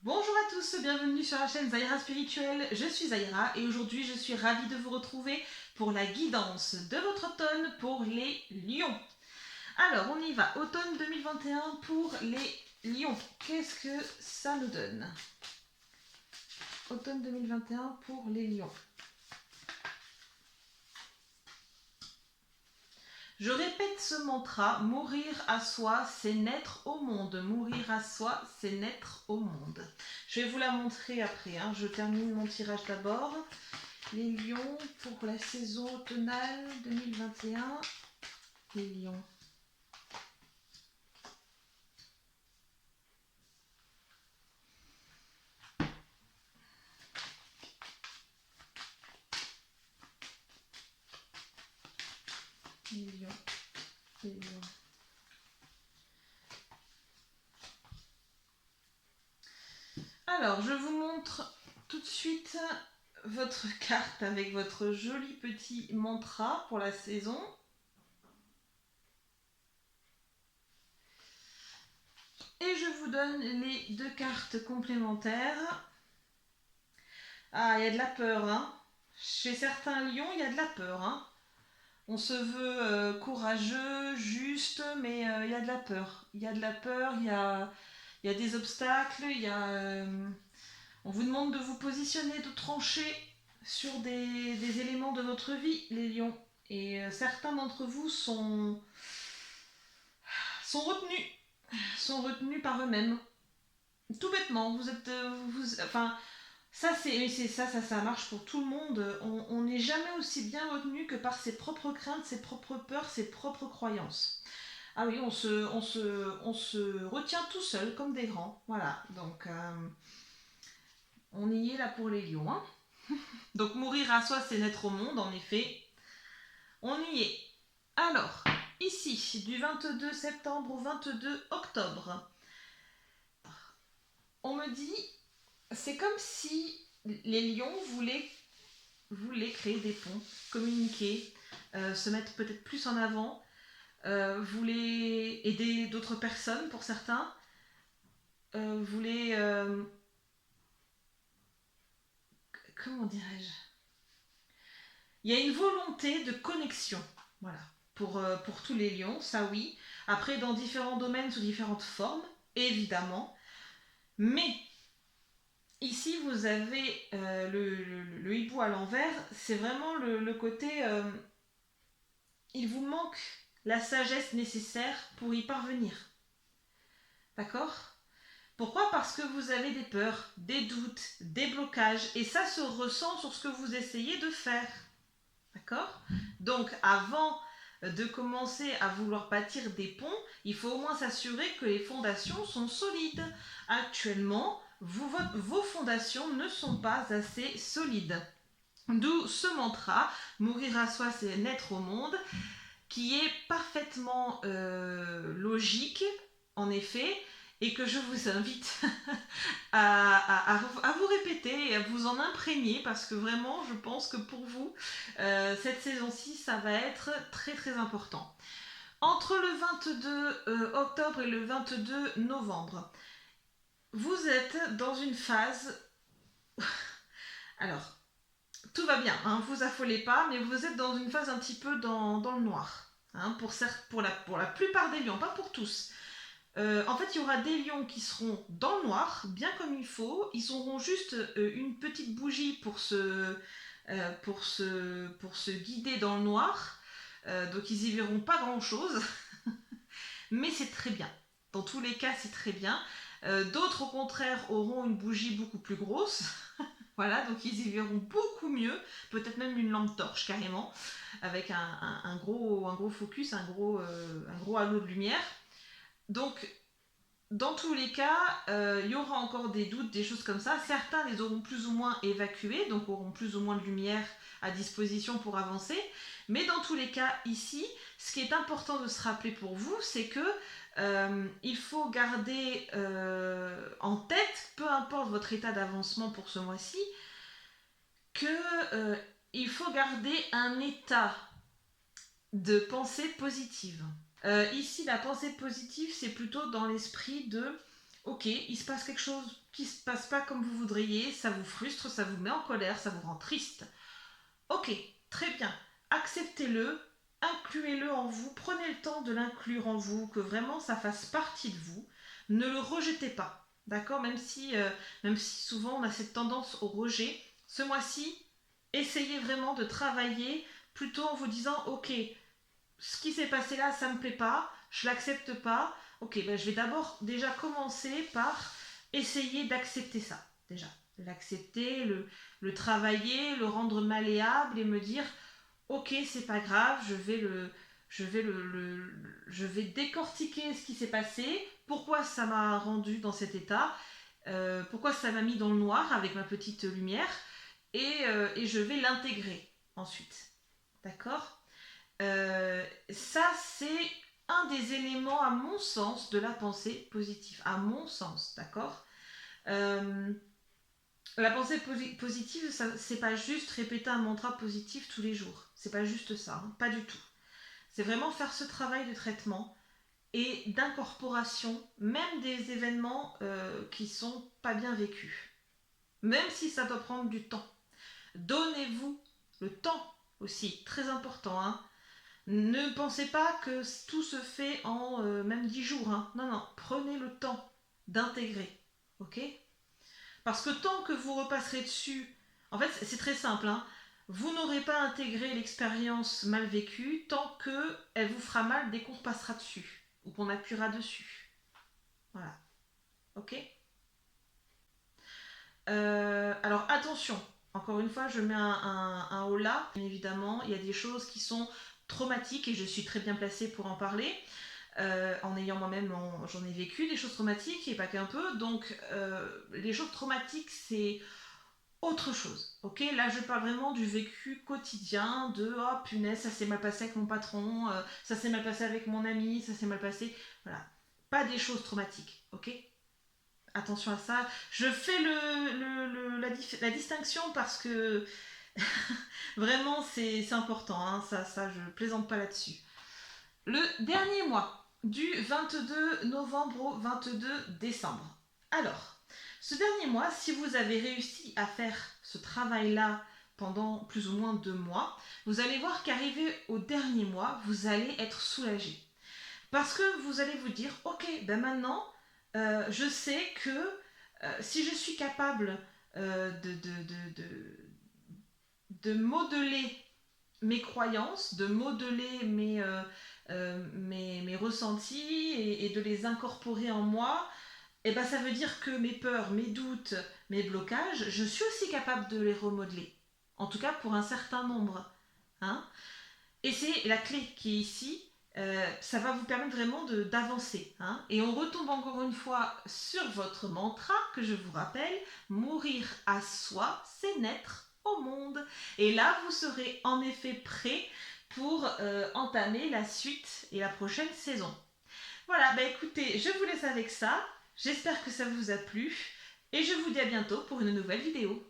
Bonjour à tous, bienvenue sur la chaîne Zaira Spirituelle, je suis Zaira et aujourd'hui je suis ravie de vous retrouver pour la guidance de votre automne pour les lions. Alors on y va, automne 2021 pour les lions, qu'est-ce que ça nous donne? Automne 2021 pour les lions. Je répète ce mantra, mourir à soi, c'est naître au monde. Mourir à soi, c'est naître au monde. Je vais vous la montrer après, hein. Je termine mon tirage d'abord. Les lions pour la saison automnale 2021. Les lions. Les lions. Les lions. Alors, je vous montre tout de suite votre carte avec votre joli petit mantra pour la saison. Et je vous donne les deux cartes complémentaires. Ah, il y a de la peur, hein. Chez certains lions, il y a de la peur, hein. On se veut courageux, juste, mais il y a de la peur. Il y a de la peur, il y a des obstacles, on vous demande de vous positionner, de trancher sur des éléments de votre vie, les lions. Et certains d'entre vous sont retenus par eux-mêmes. Tout bêtement, vous êtes, enfin, ça marche pour tout le monde. On n'est jamais aussi bien retenu que par ses propres craintes, ses propres peurs, ses propres croyances. Ah oui, on se retient tout seul comme des grands. Voilà, donc on y est là pour les lions. Hein. Donc mourir à soi, c'est naître au monde, en effet. On y est. Alors, ici, du 22 septembre au 22 octobre, on me dit, c'est comme si les lions voulaient créer des ponts, communiquer, se mettre peut-être plus en avant, voulaient aider d'autres personnes pour certains, voulaient... comment dirais-je? Il y a une volonté de connexion, voilà, pour tous les lions, ça oui. Après, dans différents domaines, sous différentes formes, évidemment. Mais ici, vous avez le hibou à l'envers, c'est vraiment le côté... il vous manque la sagesse nécessaire pour y parvenir. D'accord? Pourquoi? Parce que vous avez des peurs, des doutes, des blocages, et ça se ressent sur ce que vous essayez de faire. D'accord? Donc, avant de commencer à vouloir bâtir des ponts, il faut au moins s'assurer que les fondations sont solides. Actuellement, vos fondations ne sont pas assez solides. D'où ce mantra, mourir à soi, c'est naître au monde, qui est parfaitement logique, en effet, et que je vous invite à vous répéter et à vous en imprégner parce que vraiment, je pense que pour vous, cette saison-ci, ça va être très très important. Entre le 22 octobre et le 22 novembre, vous êtes dans une phase... Alors, tout va bien, hein, vous affolez pas, mais vous êtes dans une phase un petit peu dans le noir. Hein, pour la plupart des lions, pas pour tous. En fait, il y aura des lions qui seront dans le noir, bien comme il faut. Ils auront juste une petite bougie pour se guider dans le noir. Donc, ils y verront pas grand-chose. Mais c'est très bien. Dans tous les cas, c'est très bien. D'autres, au contraire, auront une bougie beaucoup plus grosse. Voilà, donc ils y verront beaucoup mieux. Peut-être même une lampe torche, carrément, avec un gros focus, un gros halo de lumière. Donc, dans tous les cas, il y aura encore des doutes, des choses comme ça. Certains les auront plus ou moins évacués, donc auront plus ou moins de lumière à disposition pour avancer. Mais dans tous les cas, ici, ce qui est important de se rappeler pour vous, c'est que il faut garder en tête, peu importe votre état d'avancement pour ce mois-ci, que il faut garder un état de pensée positive. Ici, la pensée positive, c'est plutôt dans l'esprit de ok, il se passe quelque chose qui se passe pas comme vous voudriez, ça vous frustre, ça vous met en colère, ça vous rend triste. Ok, très bien, acceptez-le, incluez-le en vous, prenez le temps de l'inclure en vous, que vraiment ça fasse partie de vous, ne le rejetez pas, d'accord, même si souvent on a cette tendance au rejet, ce mois-ci, essayez vraiment de travailler plutôt en vous disant, ok, ce qui s'est passé là, ça me plaît pas, je l'accepte pas. Ok, ben je vais d'abord déjà commencer par essayer d'accepter ça, déjà. L'accepter, le travailler, le rendre malléable et me dire, ok, c'est pas grave, je vais décortiquer ce qui s'est passé, pourquoi ça m'a rendu dans cet état, pourquoi ça m'a mis dans le noir avec ma petite lumière, et je vais l'intégrer ensuite. D'accord. Ça, c'est un des éléments, à mon sens, de la pensée positive. À mon sens, d'accord. Euh, la pensée positive, c'est pas juste répéter un mantra positif tous les jours. C'est pas juste ça, hein, pas du tout. C'est vraiment faire ce travail de traitement et d'incorporation, même des événements qui sont pas bien vécus. Même si ça doit prendre du temps. Donnez-vous le temps aussi, très important, hein. Ne pensez pas que tout se fait en même 10 jours. Hein. Non, non, prenez le temps d'intégrer. Ok. Parce que tant que vous repasserez dessus, en fait, c'est très simple. Hein, vous n'aurez pas intégré l'expérience mal vécue tant qu'elle vous fera mal dès qu'on repassera dessus ou qu'on appuiera dessus. Voilà. Ok. Alors attention, encore une fois, je mets un haut là. Bien évidemment, il y a des choses qui sont traumatiques et je suis très bien placée pour en parler. En ayant moi-même, j'en ai vécu des choses traumatiques et pas qu'un peu. Donc, les choses traumatiques, c'est autre chose. Ok, là, je parle vraiment du vécu quotidien de oh punaise, ça s'est mal passé avec mon patron, ça s'est mal passé avec mon ami, ça s'est mal passé. Voilà, pas des choses traumatiques. Ok, attention à ça. Je fais la distinction parce que vraiment, c'est important. Hein, ça, je plaisante pas là-dessus. Le dernier mois, du 22 novembre au 22 décembre. Alors, ce dernier mois, si vous avez réussi à faire ce travail-là pendant plus ou moins 2 mois, vous allez voir qu'arrivé au dernier mois, vous allez être soulagé. Parce que vous allez vous dire, ok, ben maintenant, je sais que si je suis capable de modeler mes croyances, de modeler mes ressentis et de les incorporer en moi, et ben ça veut dire que mes peurs, mes doutes, mes blocages, je suis aussi capable de les remodeler. En tout cas pour un certain nombre. Hein. Et c'est la clé qui est ici. Ça va vous permettre vraiment d'avancer. Hein. Et on retombe encore une fois sur votre mantra que je vous rappelle, mourir à soi, c'est naître au monde. Et là, vous serez en effet prêt pour entamer la suite et la prochaine saison. Voilà, bah écoutez, je vous laisse avec ça. J'espère que ça vous a plu. Et je vous dis à bientôt pour une nouvelle vidéo.